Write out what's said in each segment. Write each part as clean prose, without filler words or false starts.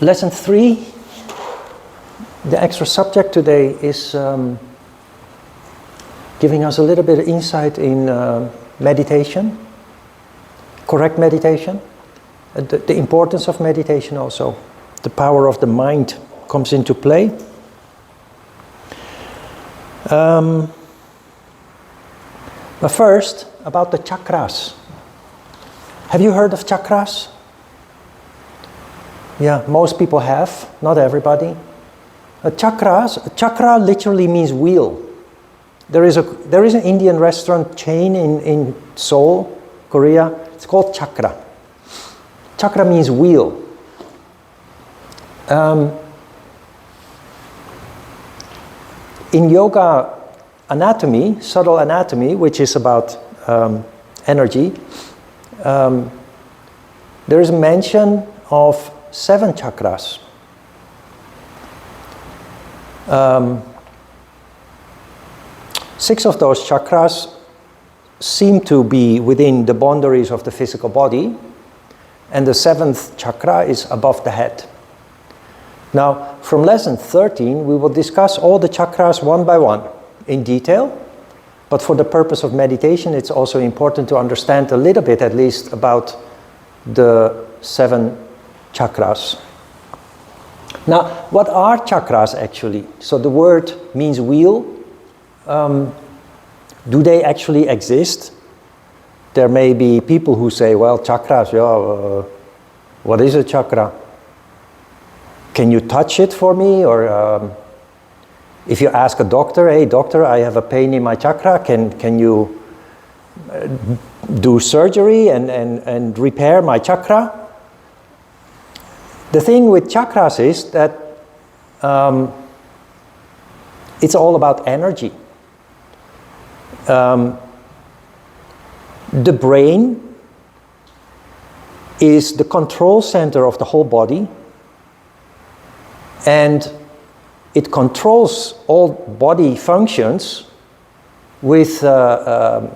Lesson 3, the extra subject today is giving us a little bit of insight in meditation, correct meditation, the importance of meditation also. The power of the mind comes into play. But first, about the chakras. Have you heard of chakras? Yeah, most people have, not everybody. A chakra literally means wheel. There is an Indian restaurant chain in Seoul, Korea. It's called Chakra. Chakra means wheel. In yoga anatomy, subtle anatomy, which is about energy, there is a mention of 7 chakras. 6 of those chakras seem to be within the boundaries of the physical body, and the 7th chakra is above the head. Now, from lesson 13, we will discuss all the chakras one by one in detail, but for the purpose of meditation, it's also important to understand a little bit, at least, about the 7 chakras. Now, what are chakras actually? So the word means wheel. Do they actually exist? There may be people who say, well, chakras, what is a chakra? Can you touch it for me? Or if you ask a doctor, hey doctor, I have a pain in my chakra, can you do surgery and repair my chakra? The thing with chakras is that it's all about energy. The brain is the control center of the whole body, and it controls all body functions with through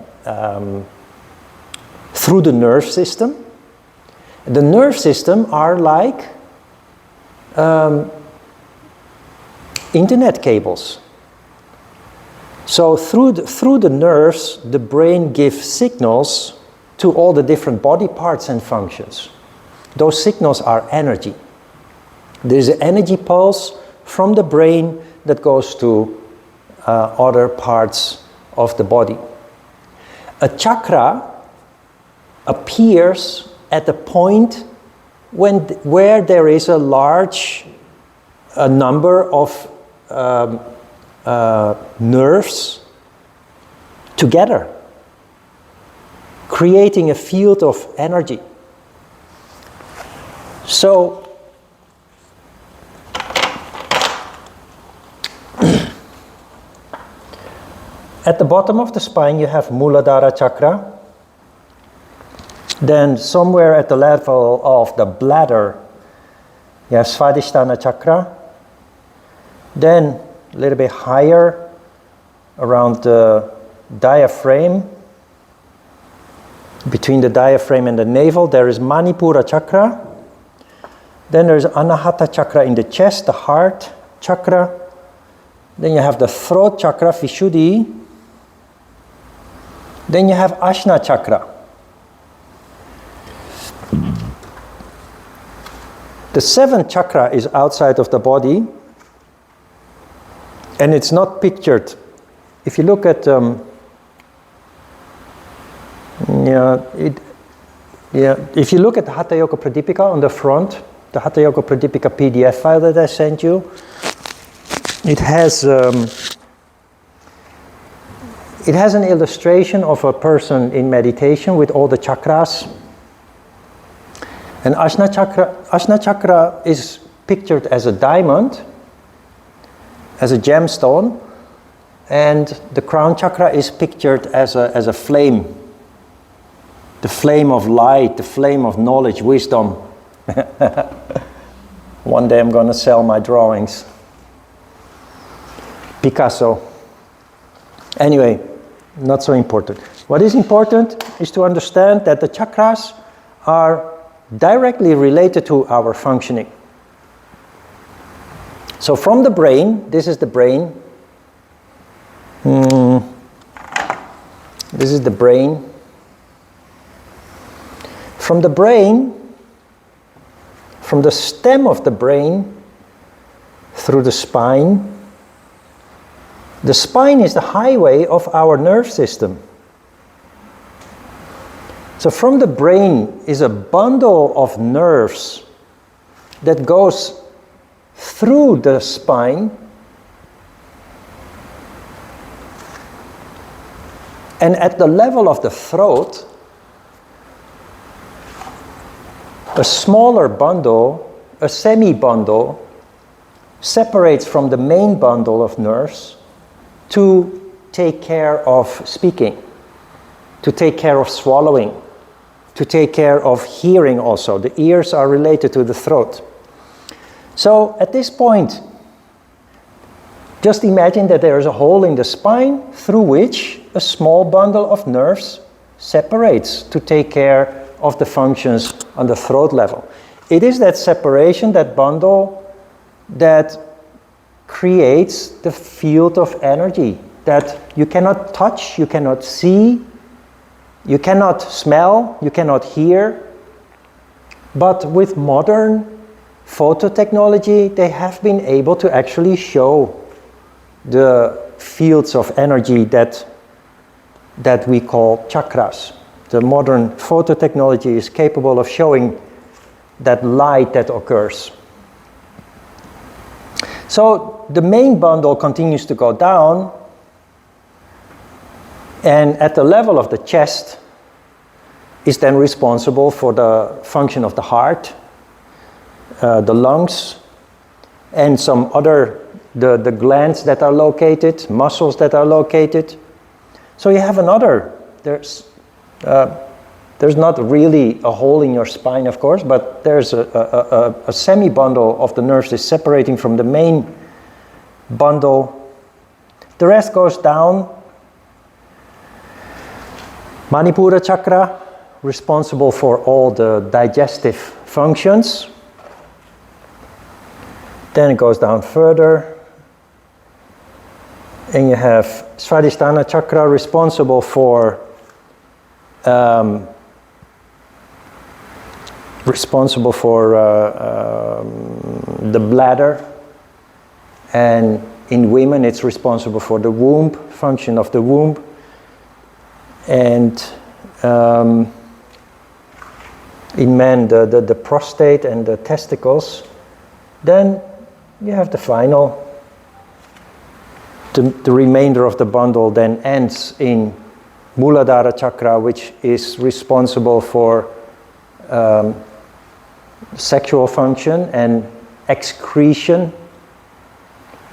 the nerve system. The nerve system are like internet cables. So through the nerves, the brain gives signals to all the different body parts and functions. Those signals are energy. There's an energy pulse from the brain that goes to other parts of the body. A chakra appears at the point where there is a large number of nerves together, creating a field of energy. So, at the bottom of the spine you have Muladhara chakra. Then somewhere at the level of the bladder you have Svadhisthana chakra. Then a little bit higher around the diaphragm, between the diaphragm and the navel, there is Manipura chakra. Then there's Anahata chakra in the chest, the heart chakra. Then you have the throat chakra, Vishuddhi. Then you have Ajna chakra. The 7th chakra is outside of the body, and it's not pictured. If you look at, if you look at the Hatha Yoga Pradipika on the front, the Hatha Yoga Pradipika PDF file that I sent you, it has an illustration of a person in meditation with all the chakras. And Ajna chakra is pictured as a diamond, as a gemstone, and the crown chakra is pictured as a flame, the flame of light, the flame of knowledge, wisdom. One day I'm going to sell my drawings. Picasso. Anyway, not so important. What is important is to understand that the chakras are directly related to our functioning. So from the brain, this is the brain. This is the brain. From the brain, from the stem of the brain, through the spine. The spine is the highway of our nerve system. So from the brain is a bundle of nerves that goes through the spine and at the level of the throat, a smaller bundle, a semi-bundle, separates from the main bundle of nerves to take care of speaking, to take care of swallowing, to take care of hearing also. The ears are related to the throat. So at this point, just imagine that there is a hole in the spine through which a small bundle of nerves separates to take care of the functions on the throat level. It is that separation, that bundle, that creates the field of energy that you cannot touch, you cannot see, you cannot smell, you cannot hear. But with modern phototechnology, they have been able to actually show the fields of energy that we call chakras. The modern phototechnology is capable of showing that light that occurs. So the main bundle continues to go down, and at the level of the chest is then responsible for the function of the heart, the lungs, and some other, the glands that are located, muscles that are located. So you have another, there's not really a hole in your spine, of course, but there's a semi-bundle of the nerves is separating from the main bundle. The rest goes down. Manipura chakra, responsible for all the digestive functions. Then it goes down further. And you have Svadhisthana chakra, responsible for the bladder, and in women it's responsible for the womb, function of the womb, and in men the prostate and the testicles. Then you have the final, the remainder of the bundle then ends in Muladhara chakra, which is responsible for sexual function and excretion,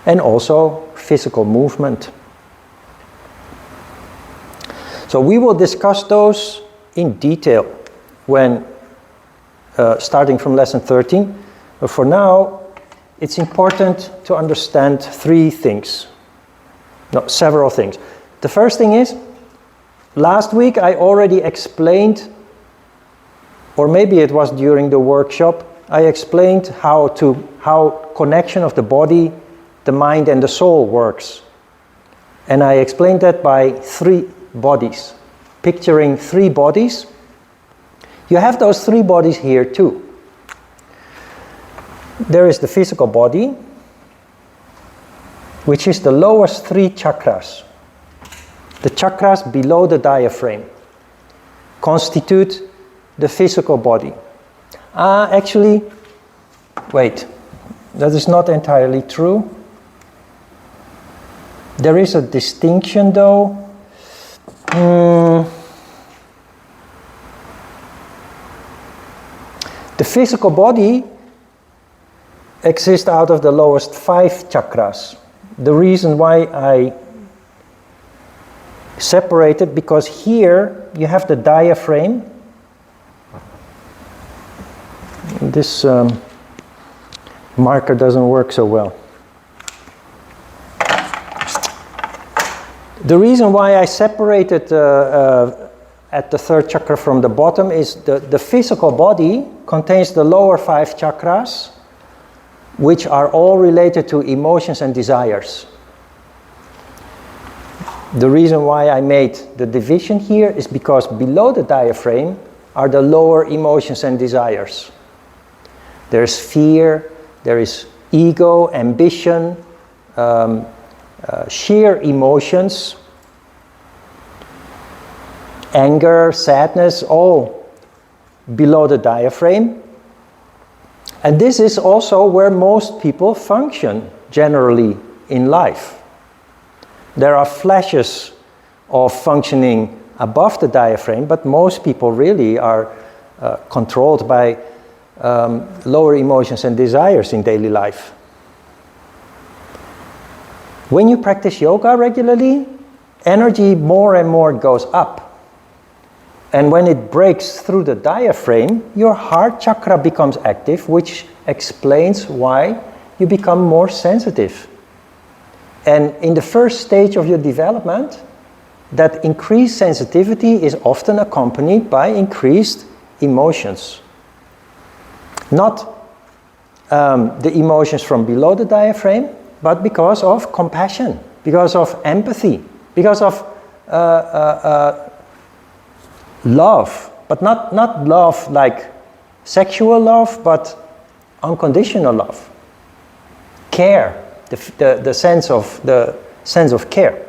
and also physical movement. So we will discuss those in detail when starting from lesson 13. But for now, it's important to understand several things. The first thing is, last week I already explained, or maybe it was during the workshop, I explained how connection of the body, the mind and the soul works. And I explained that by 3 bodies, picturing 3 bodies. You have those 3 bodies here too. There is the physical body, which is the lowest 3 chakras. The chakras below the diaphragm constitute the physical body. Actually, wait, that is not entirely true. There is a distinction though. The physical body exists out of the lowest 5 chakras. The reason why I separated, because here you have the diaphragm. This marker doesn't work so well. The reason why I separated at the 3rd chakra from the bottom is the physical body contains the lower 5 chakras, which are all related to emotions and desires. The reason why I made the division here is because below the diaphragm are the lower emotions and desires. There's fear, there is ego, ambition, sheer emotions, anger, sadness, all below the diaphragm. And this is also where most people function generally in life. There are flashes of functioning above the diaphragm, but most people really are controlled by lower emotions and desires in daily life. When you practice yoga regularly, energy more and more goes up. And when it breaks through the diaphragm, your heart chakra becomes active, which explains why you become more sensitive. And in the first stage of your development, that increased sensitivity is often accompanied by increased emotions. Not the emotions from below the diaphragm, but because of compassion, because of empathy, because of love, but not love like sexual love, but unconditional love, care, the sense of care.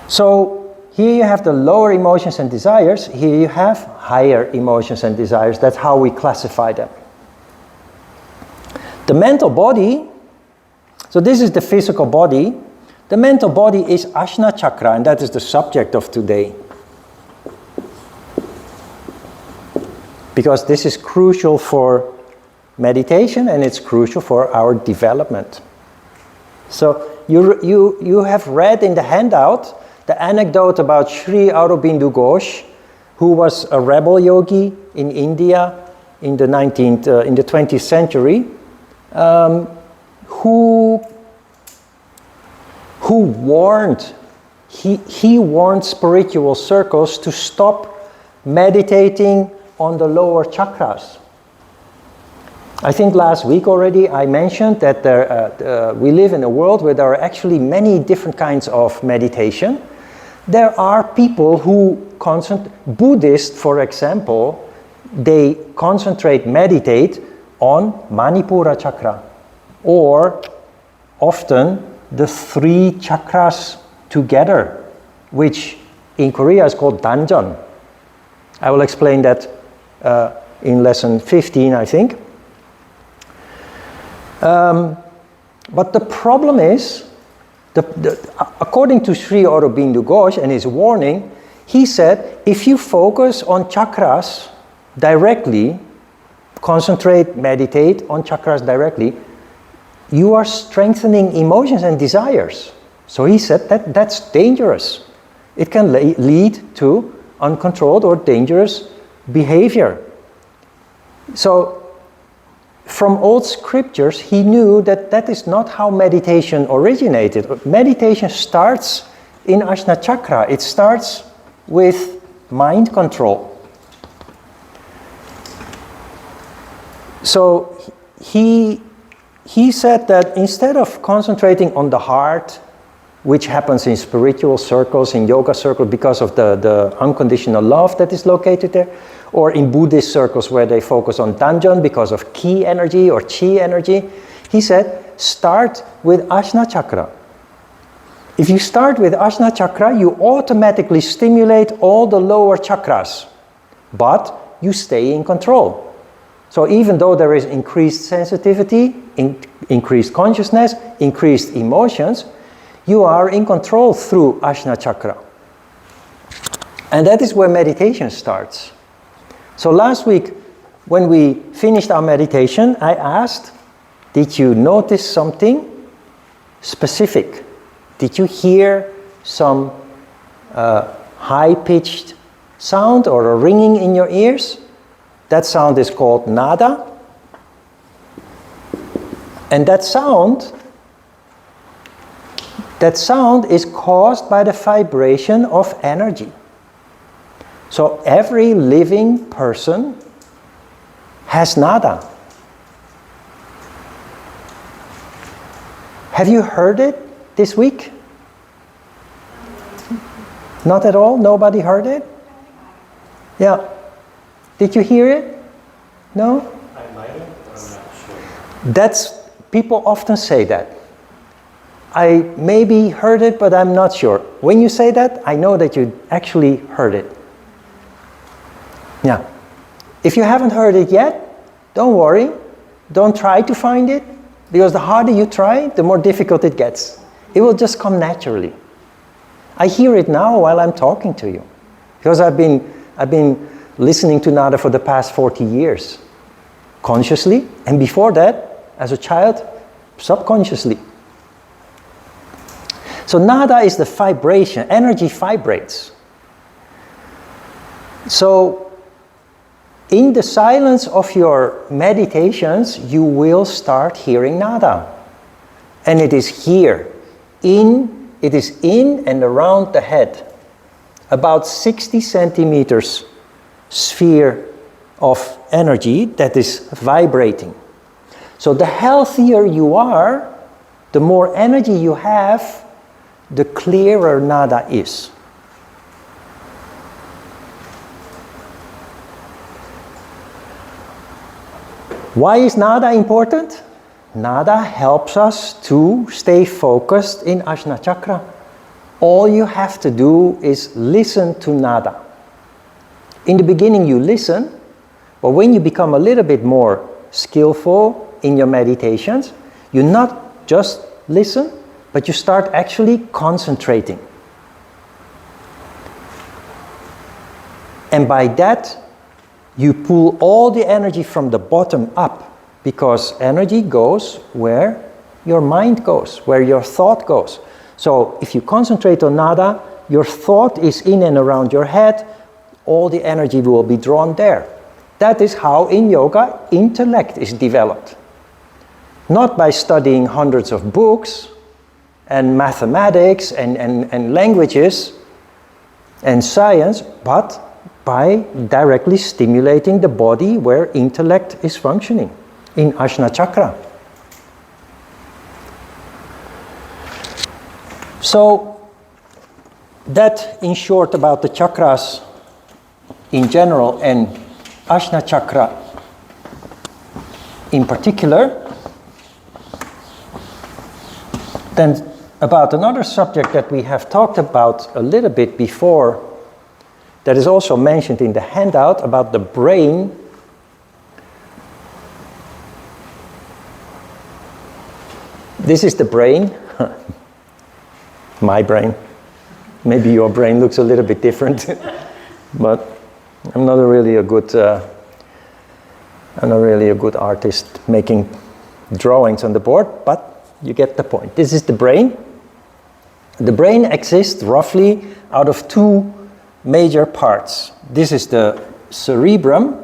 So here you have the lower emotions and desires. Here you have higher emotions and desires. That's how we classify them. The mental body. So this is the physical body. The mental body is Ajna chakra, and that is the subject of today. Because this is crucial for meditation and it's crucial for our development. So you have read in the handout the anecdote about Sri Aurobindo Ghosh, who was a rebel yogi in India in the 20th century, who warned, he warned spiritual circles to stop meditating on the lower chakras. I think last week already I mentioned that we live in a world where there are actually many different kinds of meditation. There are people who Buddhists, for example, they meditate on Manipura chakra, or often the 3 chakras together, which in Korea is called danjan. I will explain that in lesson 15, I think. But the problem is, according to Sri Aurobindo Ghosh and his warning, he said, if you focus on chakras directly, meditate on chakras directly, you are strengthening emotions and desires. So he said that that's dangerous. It can lead to uncontrolled or dangerous behavior. So from old scriptures, he knew that that is not how meditation originated. Meditation starts in Ajna chakra. It starts with mind control. So he said that instead of concentrating on the heart, which happens in spiritual circles, in yoga circles, because of the unconditional love that is located there, or in Buddhist circles where they focus on danjan because of ki energy or chi energy, he said, start with Ajna chakra. If you start with Ajna chakra, you automatically stimulate all the lower chakras, but you stay in control. So even though there is increased sensitivity, increased consciousness, increased emotions, you are in control through Ajna chakra. And that is where meditation starts. So last week, when we finished our meditation, I asked, did you notice something specific? Did you hear some high-pitched sound or a ringing in your ears? That sound is called nada. And that sound is caused by the vibration of energy. So every living person has nada. Have you heard it this week? Not at all? Nobody heard it? Yeah. Did you hear it? No? I might have, but I'm not sure. People often say that. I maybe heard it, but I'm not sure. When you say that, I know that you actually heard it. Yeah. If you haven't heard it yet, don't worry. Don't try to find it, because the harder you try, the more difficult it gets. It will just come naturally. I hear it now while I'm talking to you, because I've been listening to Nada for the past 40 years, consciously, and before that, as a child, subconsciously. So Nada is the vibration, energy vibrates. So in the silence of your meditations, you will start hearing Nada. And it is here, it is in and around the head, about 60 centimeters sphere of energy that is vibrating. So the healthier you are, the more energy you have, the clearer Nada is. Why is Nada important? Nada helps us to stay focused in Ajna chakra. All you have to do is listen to Nada. In the beginning you listen, but when you become a little bit more skillful in your meditations, you not just listen, but you start actually concentrating. And by that, you pull all the energy from the bottom up, because energy goes where your mind goes, where your thought goes. So if you concentrate on Nada, your thought is in and around your head, all the energy will be drawn there. That is how in yoga intellect is developed. Not by studying hundreds of books and mathematics and languages and science, but by directly stimulating the body where intellect is functioning, in Ajna chakra. So, that in short about the chakras in general and Ajna chakra in particular. Then about another subject that we have talked about a little bit before, that is also mentioned in the handout, about the brain. This is the brain. My brain. Maybe your brain looks a little bit different, but I'm not really a good artist making drawings on the board, but you get the point. This is the brain. The brain exists roughly out of two major parts. This is the cerebrum,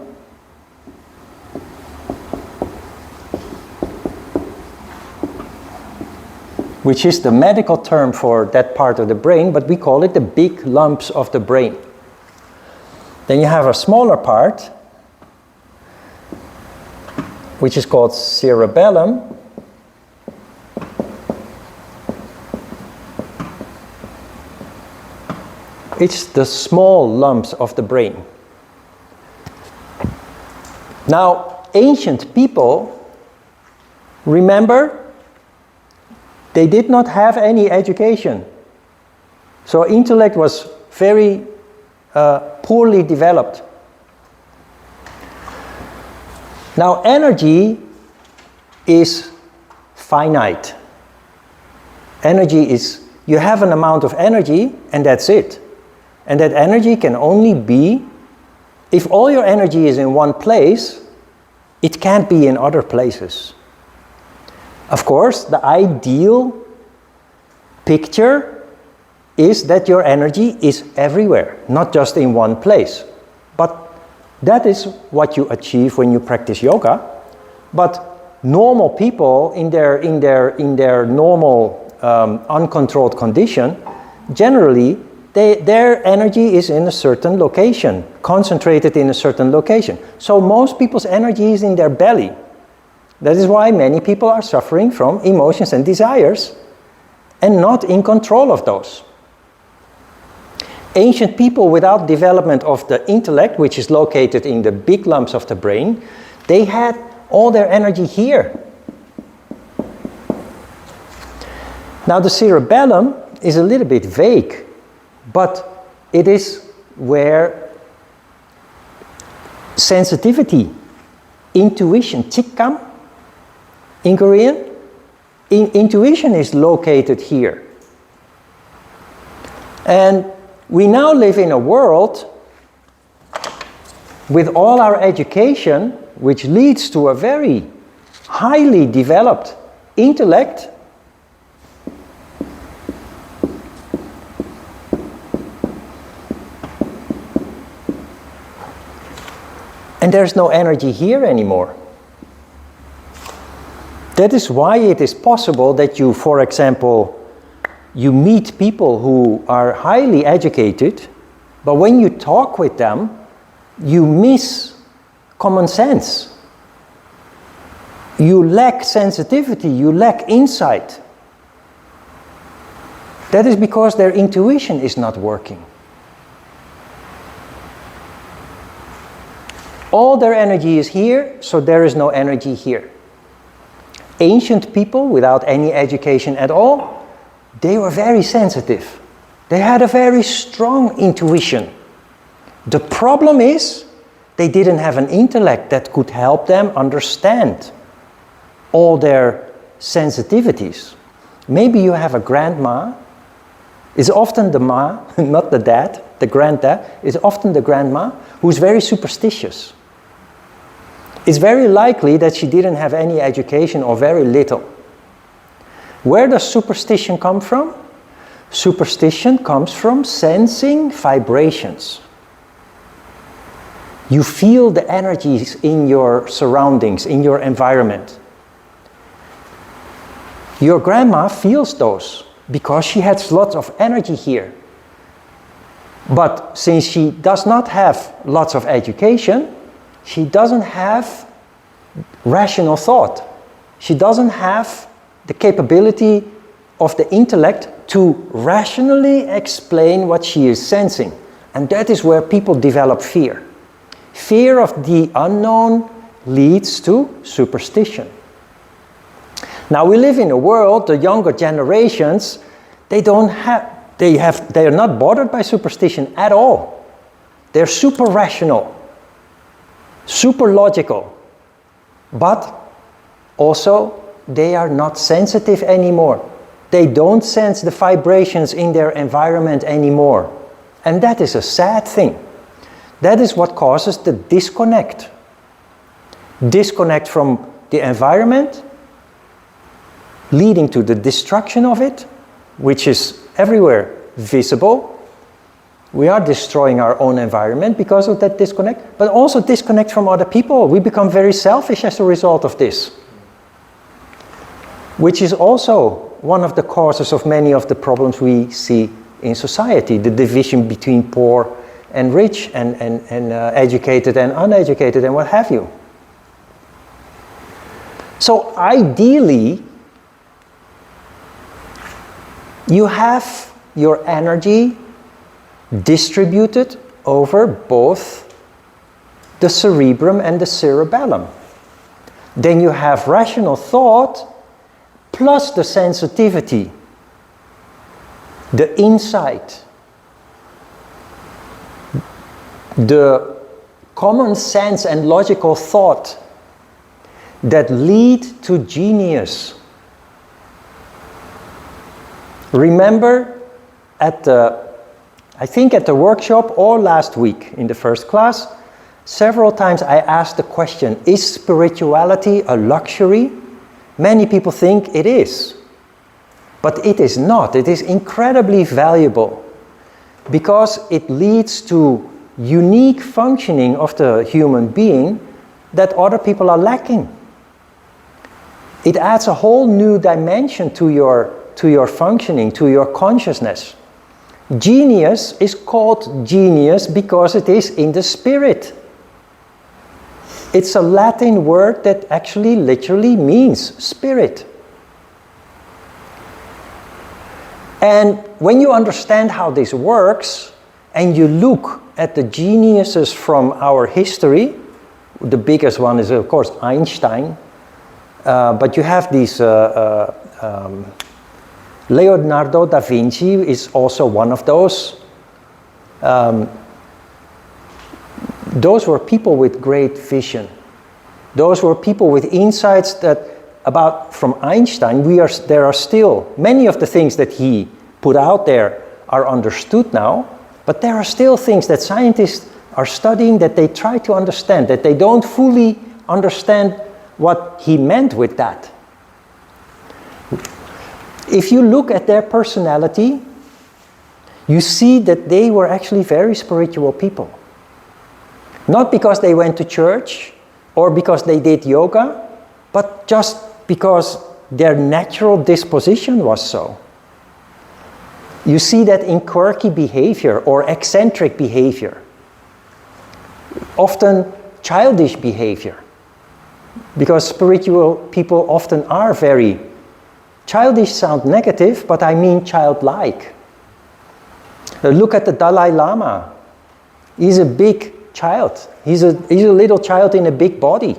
which is the medical term for that part of the brain, but we call it the big lumps of the brain. Then you have a smaller part, which is called cerebellum. It's the small lumps of the brain. Now, ancient people, remember, they did not have any education. So intellect was very poorly developed. Now, energy is finite. Energy is, you have an amount of energy and that's it. And that energy can only be, if all your energy is in one place, it can't be in other places. Of course, the ideal picture is that your energy is everywhere, not just in one place. But that is what you achieve when you practice yoga. But normal people in their normal uncontrolled condition, generally their energy is in a certain location, concentrated in a certain location. So most people's energy is in their belly, That is why many people are suffering from emotions and desires and not in control of those. Ancient people without development of the intellect, which is located in the big lumps of the brain, they had all their energy here. Now the cerebellum is a little bit vague, but it is where sensitivity, intuition, chikkam in Korean, intuition is located here. And we now live in a world with all our education, which leads to a very highly developed intellect. And there's no energy here anymore. That is why it is possible that you, for example, you meet people who are highly educated, but when you talk with them, you miss common sense. You lack sensitivity, you lack insight. That is because their intuition is not working. All their energy is here, so there is no energy here. Ancient people without any education at all, they were very sensitive. They had a very strong intuition. The problem is, they didn't have an intellect that could help them understand all their sensitivities. Maybe you have a grandma. It's often the ma, not the dad, the granddad, is often the grandma who's very superstitious. It's very likely that she didn't have any education or very little. Where does superstition come from? Superstition comes from sensing vibrations. You feel the energies in your surroundings, in your environment. Your grandma feels those because she has lots of energy here. But since she does not have lots of education, she doesn't have rational thought. She doesn't have the capability of the intellect to rationally explain what she is sensing. And that is where people develop fear. Fear of the unknown leads to superstition. Now we live in a world, the younger generations, they are not bothered by superstition at all. They're super rational, super logical, but also they are not sensitive anymore. They don't sense the vibrations in their environment anymore. And that is a sad thing. That is what causes the disconnect. Disconnect from the environment, leading to the destruction of it, which is everywhere visible. We are destroying our own environment because of that disconnect, but also disconnect from other people. We become very selfish as a result of this, which is also one of the causes of many of the problems we see in society, the division between poor and rich and educated and uneducated and what have you. So ideally, you have your energy distributed over both the cerebrum and the cerebellum. Then you have rational thought plus the sensitivity, the insight, the common sense and logical thought that lead to genius. Remember I think at the workshop or last week in the first class, several times I asked the question, is spirituality a luxury? Many people think it is, but it is not. It is incredibly valuable because it leads to unique functioning of the human being that other people are lacking. It adds a whole new dimension to your functioning, to your consciousness. Genius is called genius because it is in the spirit. It's a Latin word that actually literally means spirit. And when you understand how this works, and you look at the geniuses from our history, the biggest one is of course Einstein, but you have these, Leonardo da Vinci is also one of those. Those were people with great vision. Those were people with insights that from Einstein, there are still, many of the things that he put out there are understood now, but there are still things that scientists are studying that they try to understand, that they don't fully understand what he meant with that. If you look at their personality, you see that they were actually very spiritual people. Not because they went to church or because they did yoga, but just because their natural disposition was so. You see that in quirky behavior or eccentric behavior, often childish behavior, because spiritual people often are very childish. Sound negative, but I mean childlike. Look at the Dalai Lama. He's a big child. He's a little child in a big body.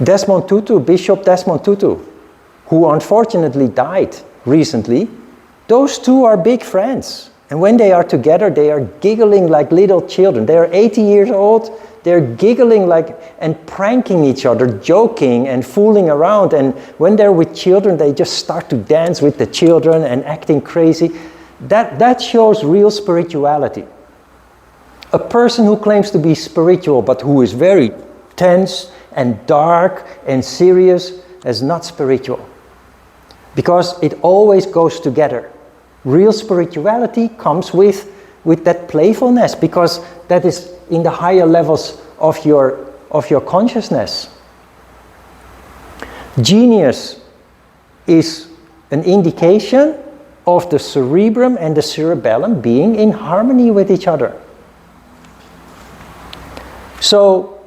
Desmond Tutu, Bishop Desmond Tutu, who unfortunately died recently, those two are big friends. And when they are together, they are giggling like little children. They are 80 years old. They're giggling and pranking each other, joking and fooling around. And when they're with children, they just start to dance with the children and acting crazy. That shows real spirituality. A person who claims to be spiritual but who is very tense and dark and serious is not spiritual. Because it always goes together. Real spirituality comes with that playfulness, because that is in the higher levels of your consciousness. Genius is an indication of the cerebrum and the cerebellum being in harmony with each other. So,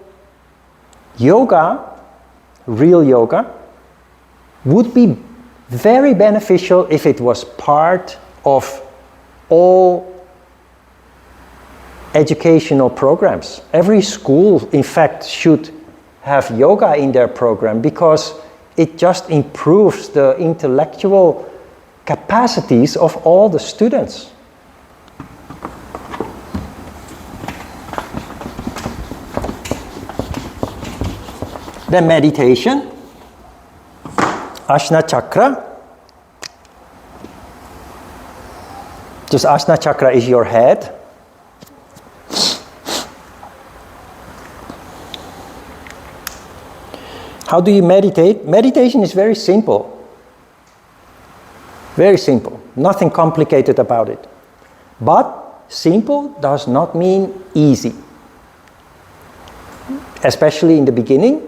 yoga, real yoga, would be very beneficial if it was part of all educational programs. Every school, in fact, should have yoga in their program, because it just improves the intellectual capacities of all the students. Then meditation, Ajna chakra. Just Ajna chakra is your head. How do you meditate? Meditation is very simple. Very simple. Nothing complicated about it. But simple does not mean easy. Especially in the beginning,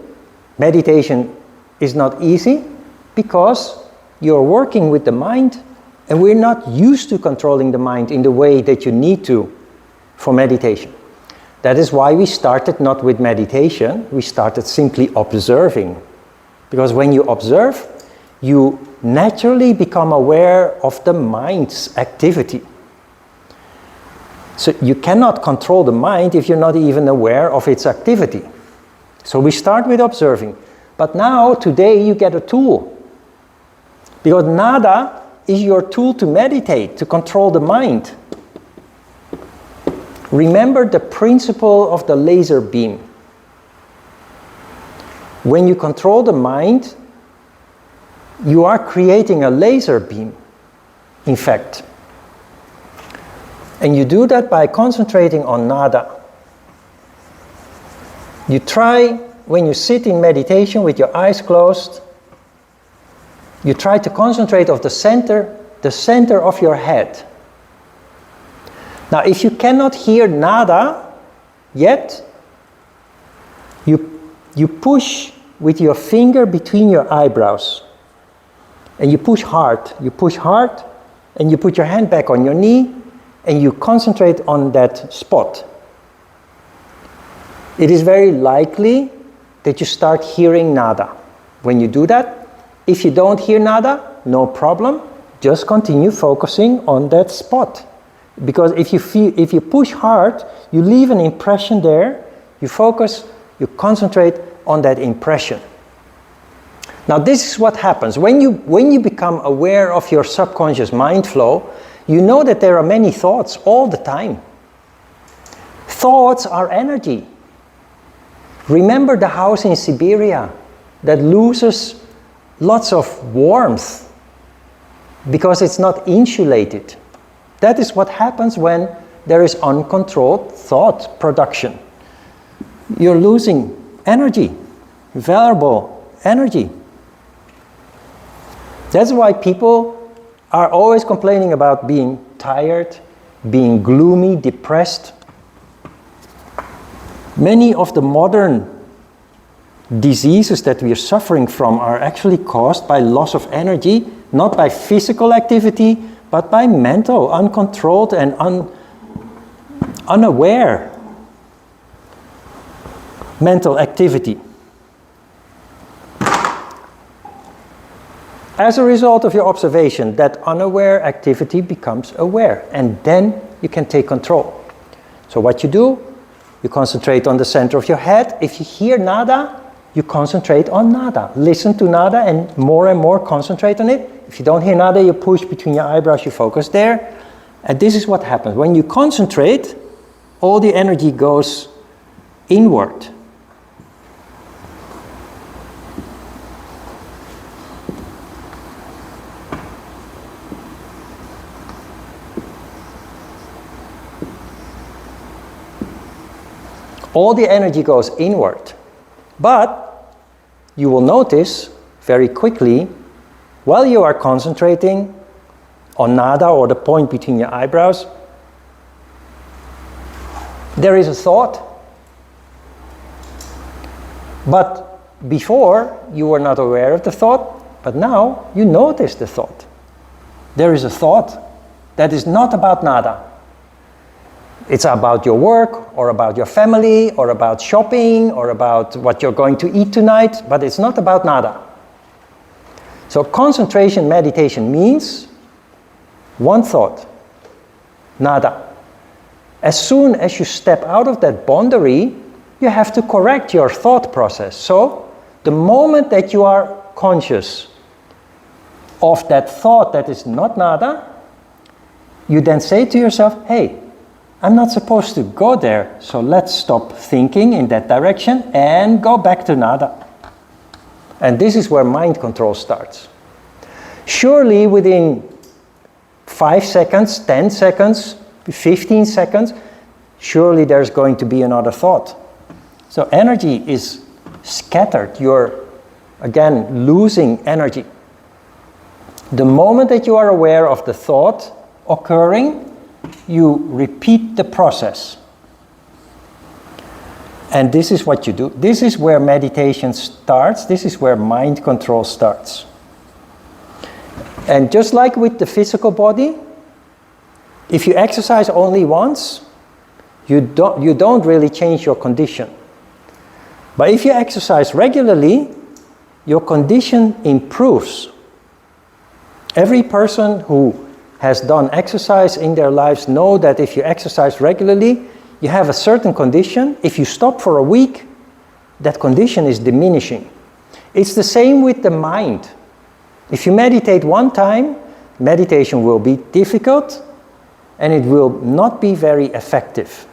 meditation is not easy because you're working with the mind, and we're not used to controlling the mind in the way that you need to for meditation. That is why we started not with meditation, we started simply observing. Because when you observe, you naturally become aware of the mind's activity. So you cannot control the mind if you're not even aware of its activity. So we start with observing. But now, today, you get a tool. Because nada is your tool to meditate, to control the mind. Remember the principle of the laser beam. When you control the mind, you are creating a laser beam, in fact. And you do that by concentrating on nada. You try, when you sit in meditation with your eyes closed, you try to concentrate on the center of your head. Now, if you cannot hear nada yet, you push with your finger between your eyebrows. And you push hard, and you put your hand back on your knee, and you concentrate on that spot. it is very likely that you start hearing nada. When you do that, if you don't hear nada, no problem, just continue focusing on that spot. Because if you push hard, you leave an impression there, you focus, you concentrate on that impression. Now this is what happens. When you become aware of your subconscious mind flow, you know that there are many thoughts all the time. Thoughts are energy. Remember the house in Siberia that loses lots of warmth because it's not insulated. That is what happens when there is uncontrolled thought production. You're losing energy, valuable energy. That's why people are always complaining about being tired, being gloomy, depressed. Many of the modern diseases that we are suffering from are actually caused by loss of energy, not by physical activity, but by mental, uncontrolled and unaware mental activity. As a result of your observation, that unaware activity becomes aware, and then you can take control. So what you do, you concentrate on the center of your head. If you hear nada, you concentrate on nada. Listen to nada and more concentrate on it. If you don't hear nada, you push between your eyebrows, you focus there. And this is what happens. When you concentrate, all the energy goes inward. All the energy goes inward. But you will notice very quickly, while you are concentrating on nada or the point between your eyebrows, there is a thought. But before, you were not aware of the thought, but now you notice the thought. There is a thought that is not about nada. It's about your work, or about your family, or about shopping, or about what you're going to eat tonight, but it's not about nada. So concentration meditation means one thought, nada. As soon as you step out of that boundary, you have to correct your thought process. So the moment that you are conscious of that thought that is not nada, you then say to yourself, hey, I'm not supposed to go there, so let's stop thinking in that direction and go back to nada. And this is where mind control starts. Surely within 5 seconds, 10 seconds, 15 seconds, surely there's going to be another thought. So energy is scattered. You're, again, losing energy. The moment that you are aware of the thought occurring, you repeat the process. And this is what you do. This is where meditation starts. This is where mind control starts. And just like with the physical body, if you exercise only once, you don't really change your condition. But if you exercise regularly, your condition improves. Every person who has done exercise in their lives know that if you exercise regularly, you have a certain condition. If you stop for a week, that condition is diminishing. It's the same with the mind. If you meditate one time, meditation will be difficult and it will not be very effective.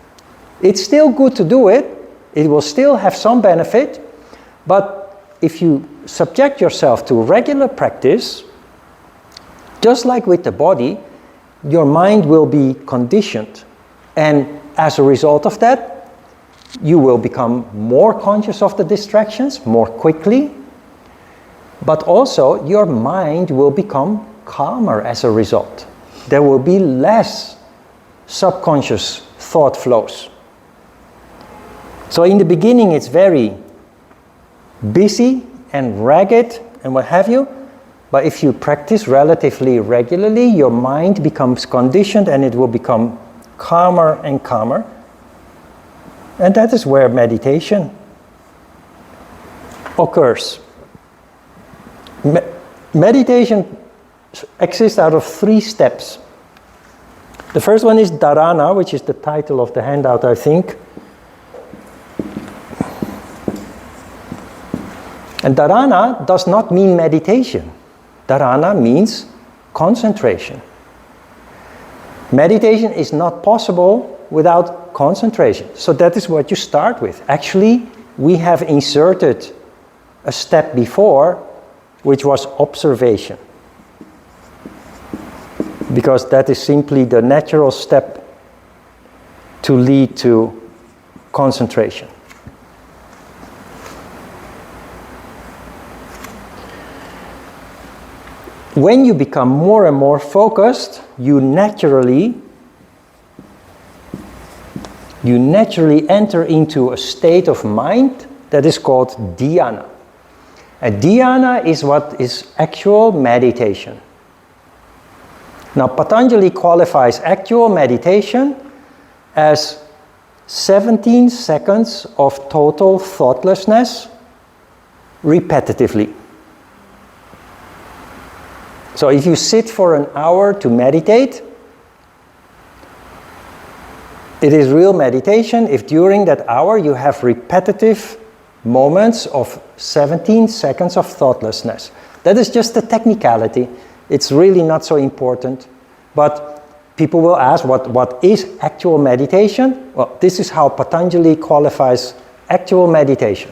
It's still good to do it. It will still have some benefit. But if you subject yourself to regular practice, just like with the body, your mind will be conditioned. And as a result of that, you will become more conscious of the distractions more quickly. But also, your mind will become calmer as a result. There will be less subconscious thought flows. So in the beginning, it's very busy and ragged and what have you. But if you practice relatively regularly, your mind becomes conditioned and it will become calmer and calmer. And that is where meditation occurs. Meditation exists out of 3 steps. The first one is Dharana, which is the title of the handout, I think. And Dharana does not mean meditation. Dharana means concentration. Meditation is not possible without concentration. So that is what you start with. Actually, we have inserted a step before, which was observation. Because that is simply the natural step to lead to concentration. When you become more and more focused, you naturally enter into a state of mind that is called dhyana. And dhyana is what is actual meditation. Now, Patanjali qualifies actual meditation as 17 seconds of total thoughtlessness repetitively. So if you sit for an hour to meditate, it is real meditation if during that hour you have repetitive moments of 17 seconds of thoughtlessness. That is just a technicality. It's really not so important. But people will ask, what is actual meditation? Well, this is how Patanjali qualifies actual meditation.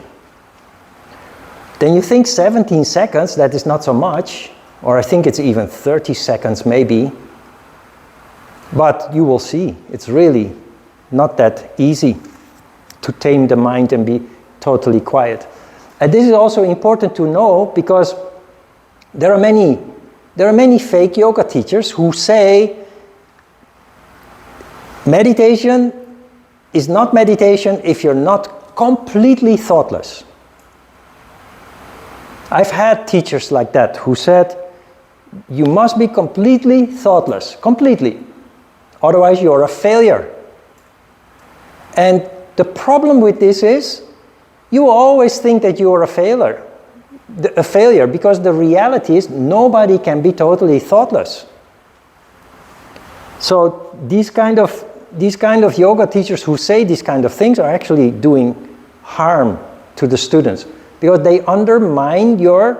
Then you think 17 seconds, that is not so much. Or I think it's even 30 seconds maybe. But you will see, it's really not that easy to tame the mind and be totally quiet. And this is also important to know because there are many fake yoga teachers who say meditation is not meditation if you're not completely thoughtless. I've had teachers like that who said, you must be completely thoughtless, completely. Otherwise you're a failure. And the problem with this is, you always think that you're a failure, because the reality is nobody can be totally thoughtless. So these kind of yoga teachers who say these kind of things are actually doing harm to the students because they undermine your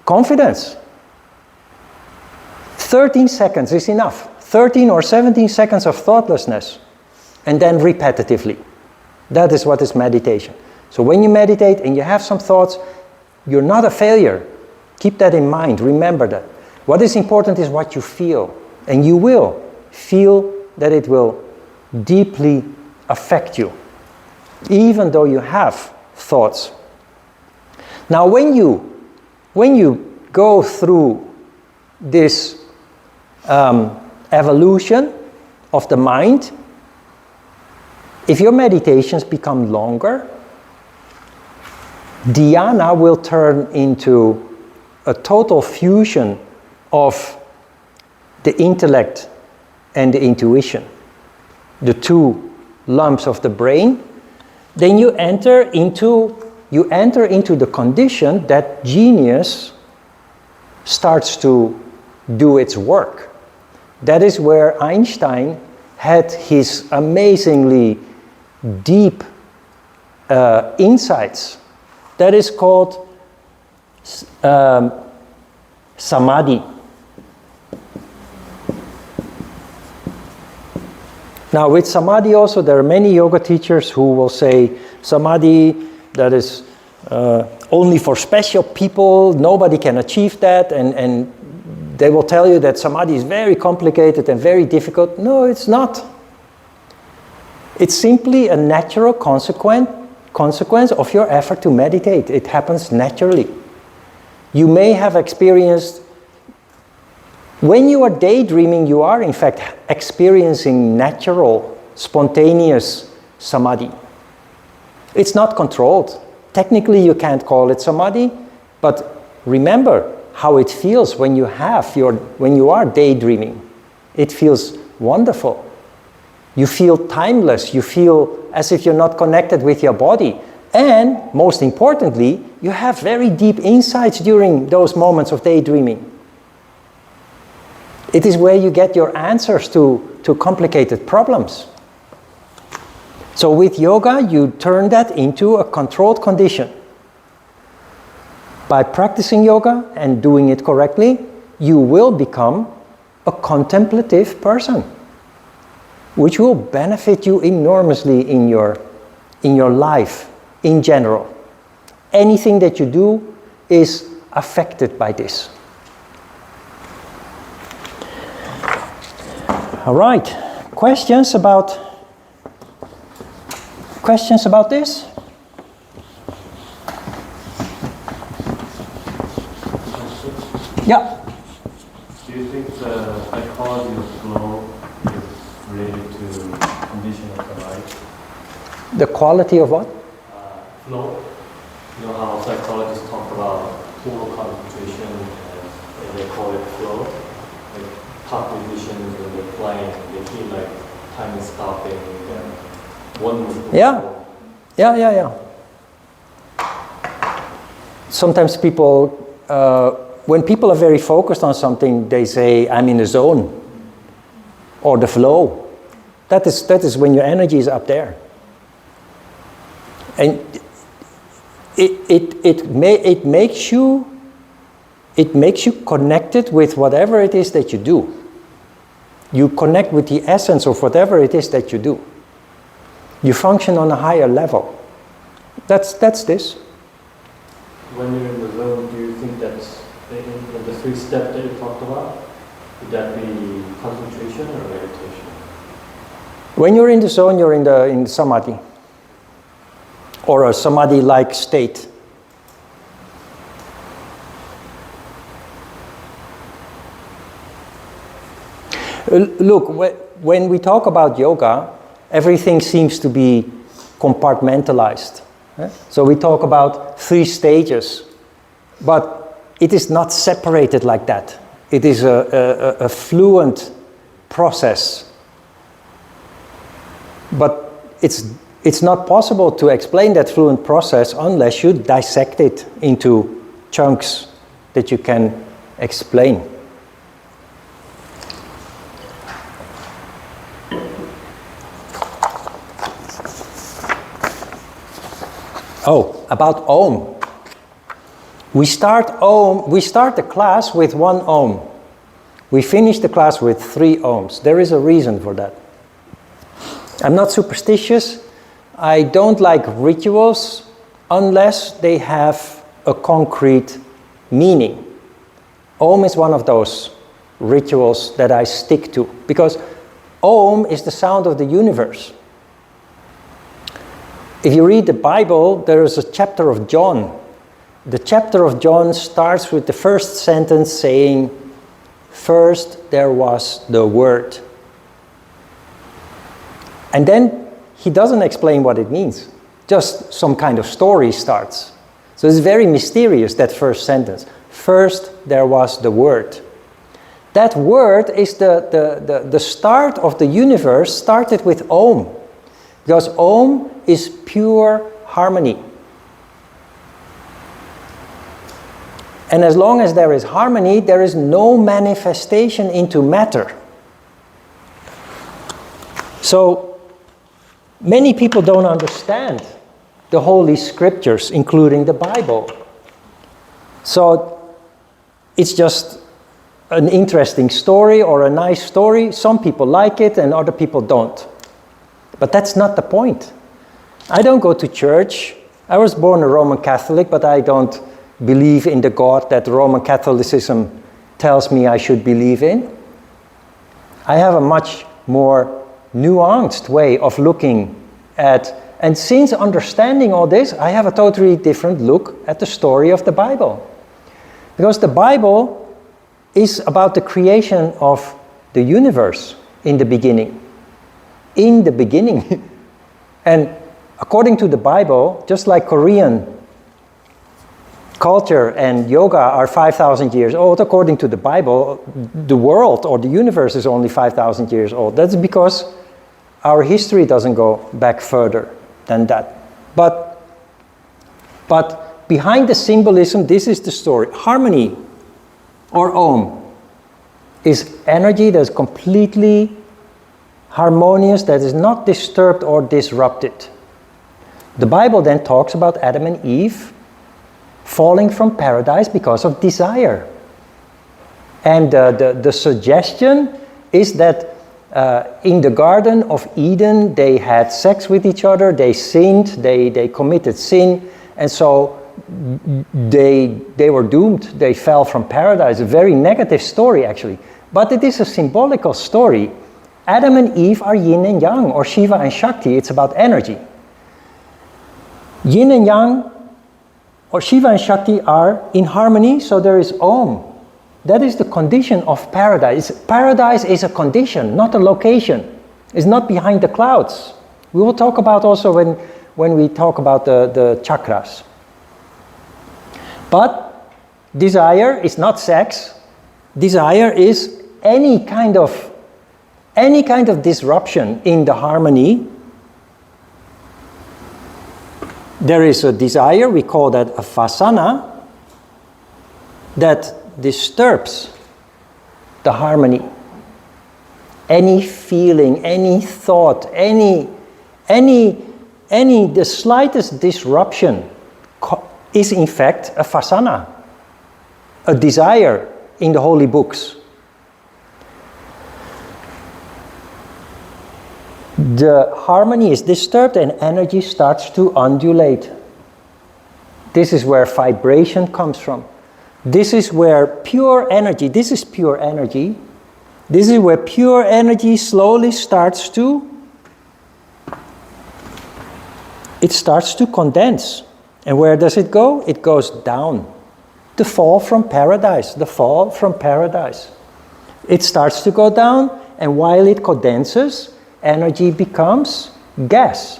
confidence. 13 seconds is enough. 13 or 17 seconds of thoughtlessness and then repetitively. That is what is meditation. So when you meditate and you have some thoughts, you're not a failure. Keep that in mind. Remember that. What is important is what you feel. And you will feel that it will deeply affect you, even though you have thoughts. Now, when you go through this evolution of the mind, if your meditations become longer, dhyana will turn into a total fusion of the intellect and the intuition, the two lumps of the brain. Then you enter into the condition that genius starts to do its work. That is where Einstein had his amazingly deep insights. That is called samadhi. Now with samadhi also, there are many yoga teachers who will say samadhi, that is only for special people, nobody can achieve that, and they will tell you that samadhi is very complicated and very difficult. No, it's not. It's simply a natural consequence of your effort to meditate. It happens naturally. You may have experienced, when you are daydreaming, you are in fact experiencing natural, spontaneous samadhi. It's not controlled. Technically you can't call it samadhi, but remember how it feels when you are daydreaming. It feels wonderful. You feel timeless. You feel as if you're not connected with your body. And most importantly, you have very deep insights during those moments of daydreaming. It is where you get your answers to complicated problems. So with yoga, you turn that into a controlled condition. By practicing yoga and doing it correctly, you will become a contemplative person, which will benefit you enormously in your life in general. Anything that you do is affected by this. All right, questions about this? Yeah. Do you think the psychology of flow is related to condition of the mind? The quality of what? Flow. You know how psychologists talk about total concentration and they call it flow. Like top musicians when they're playing, they feel like time is stopping and one movement. Yeah. Sometimes people, when people are very focused on something, they say, I'm in the zone or the flow. That is when your energy is up there. And it makes you connected with whatever it is that you do. You connect with the essence of whatever it is that you do. You function on a higher level. That's this. When you're in the zone, do you think that's in the 3 steps that you talked about? Would that be concentration or meditation? When you're in the zone, you're in samadhi. Or a samadhi-like state. Look, when we talk about yoga, everything seems to be compartmentalized. So we talk about 3 stages, but it is not separated like that. It is a fluent process. But it's not possible to explain that fluent process unless you dissect it into chunks that you can explain. Oh, about Om. We start the class with 1 Om. We finish the class with 3 Oms. There is a reason for that. I'm not superstitious. I don't like rituals unless they have a concrete meaning. Om is one of those rituals that I stick to because Om is the sound of the universe. If you read the Bible, there is a chapter of John. The chapter of John starts with the first sentence saying, "First there was the Word." And then he doesn't explain what it means. Just some kind of story starts. So it's very mysterious, that first sentence. First there was the Word. That word is the start of the universe started with Om. Because Om is pure harmony. And as long as there is harmony, there is no manifestation into matter. So many people don't understand the Holy Scriptures, including the Bible. So it's just an interesting story or a nice story. Some people like it and other people don't. But that's not the point. I don't go to church. I was born a Roman Catholic, but I don't believe in the God that Roman Catholicism tells me I should believe in. I have a much more nuanced way of looking at, and since understanding all this, I have a totally different look at the story of the Bible. Because the Bible is about the creation of the universe in the beginning. In the beginning. And according to the Bible, just like Korean culture and yoga are 5,000 years old, according to the Bible, the world or the universe is only 5,000 years old. That's because Our history doesn't go back further than that. But behind the symbolism, this is the story. Harmony, or Om, is energy that's completely harmonious, that is not disturbed or disrupted. The Bible then talks about Adam and Eve falling from paradise because of desire. And the suggestion is that in the Garden of Eden, they had sex with each other, they sinned, they committed sin, and so they were doomed, they fell from paradise. A very negative story, actually. But it is a symbolical story. Adam and Eve are yin and yang, or Shiva and Shakti. It's about energy. Yin and yang, or Shiva and Shakti, are in harmony, so there is Om. That is the condition of paradise. Paradise is a condition, not a location. It's not behind the clouds. We will talk about also when we talk about the chakras. But desire is not sex. Desire is any kind of disruption in the harmony. There is a desire, we call that a vasana, that disturbs the harmony. Any feeling, any thought, the slightest disruption is in fact a vasana, a desire in the holy books. The harmony is disturbed and energy starts to undulate. This is where vibration comes from. This is where pure energy, this is pure energy. This is where pure energy slowly starts to condense. And where does it go? It goes down. The fall from paradise, the fall from paradise. It starts to go down, and while it condenses, energy becomes gas.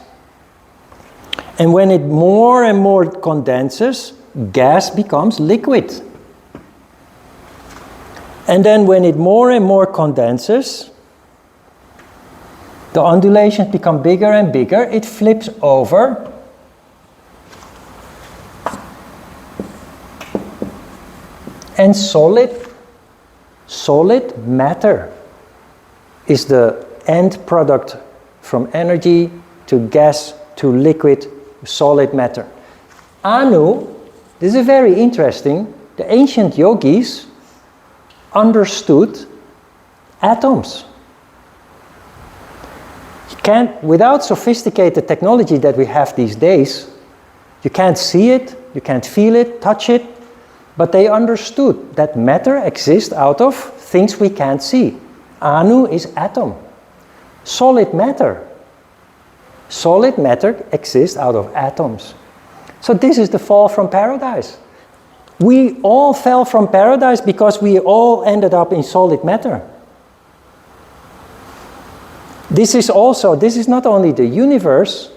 And when it more and more condenses, gas becomes liquid. And then when it more and more condenses, the undulations become bigger and bigger, it flips over. And solid matter is the end product from energy to gas to liquid, solid matter. Anu, this is very interesting, the ancient yogis understood atoms. You can't, without sophisticated technology that we have these days, you can't see it, you can't feel it, touch it, but they understood that matter exists out of things we can't see. Anu is atom. Solid matter exists out of atoms. So this is the fall from paradise. We all fell from paradise because we all ended up in solid matter. This is not only the universe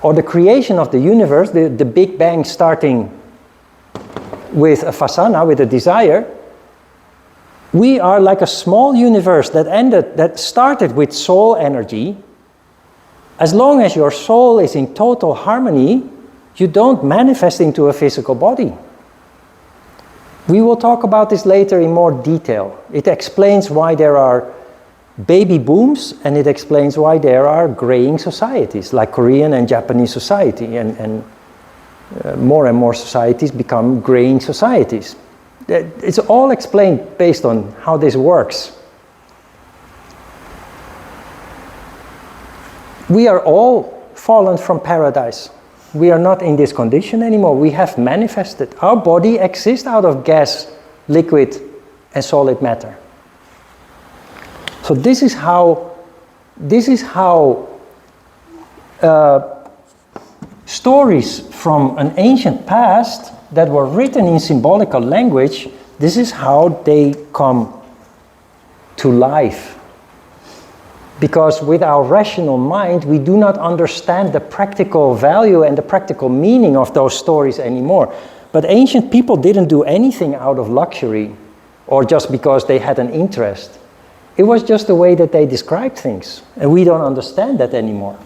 or the creation of the universe, the Big Bang starting with a vasana, with a desire. We are like a small universe that started with soul energy. As long as your soul is in total harmony, you don't manifest into a physical body. We will talk about this later in more detail. It explains why there are baby booms, and it explains why there are graying societies, like Korean and Japanese society, and more and more societies become graying societies. It's all explained based on how this works. We are all fallen from paradise. We are not in this condition anymore. We have manifested. Our body exists out of gas, liquid, and solid matter. So this is how stories from an ancient past that were written in symbolical language, this is how they come to life. Because with our rational mind, we do not understand the practical value and the practical meaning of those stories anymore. But ancient people didn't do anything out of luxury or just because they had an interest. It was just the way that they described things. And we don't understand that anymore.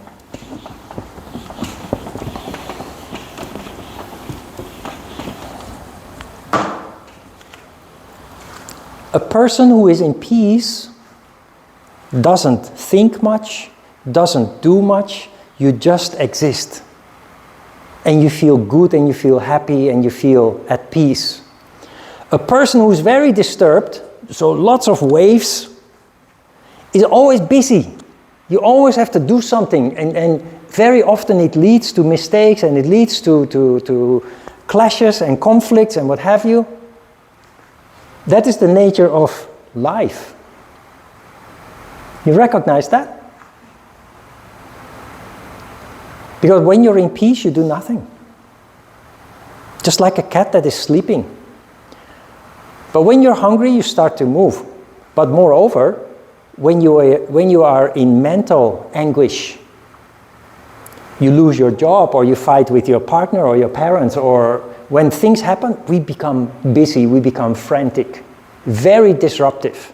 A person who is in peace doesn't think much, doesn't do much, you just exist. And you feel good and you feel happy and you feel at peace. A person who is very disturbed, so lots of waves, is always busy. You always have to do something, and very often it leads to mistakes and it leads to clashes and conflicts and what have you. That is the nature of life. You recognize that? Because when you're in peace, you do nothing. Just like a cat that is sleeping. But when you're hungry, you start to move. But moreover, when you are in mental anguish, you lose your job, or you fight with your partner or your parents, or when things happen, we become busy, we become frantic, very disruptive.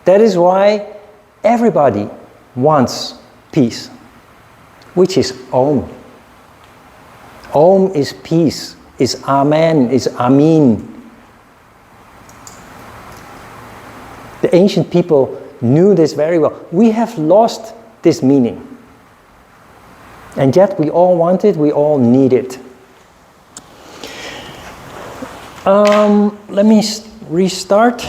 That is why everybody wants peace, which is Om. Om is peace, is Amen, is Amin. The ancient people knew this very well. We have lost this meaning. And yet we all want it, we all need it. Let me restart.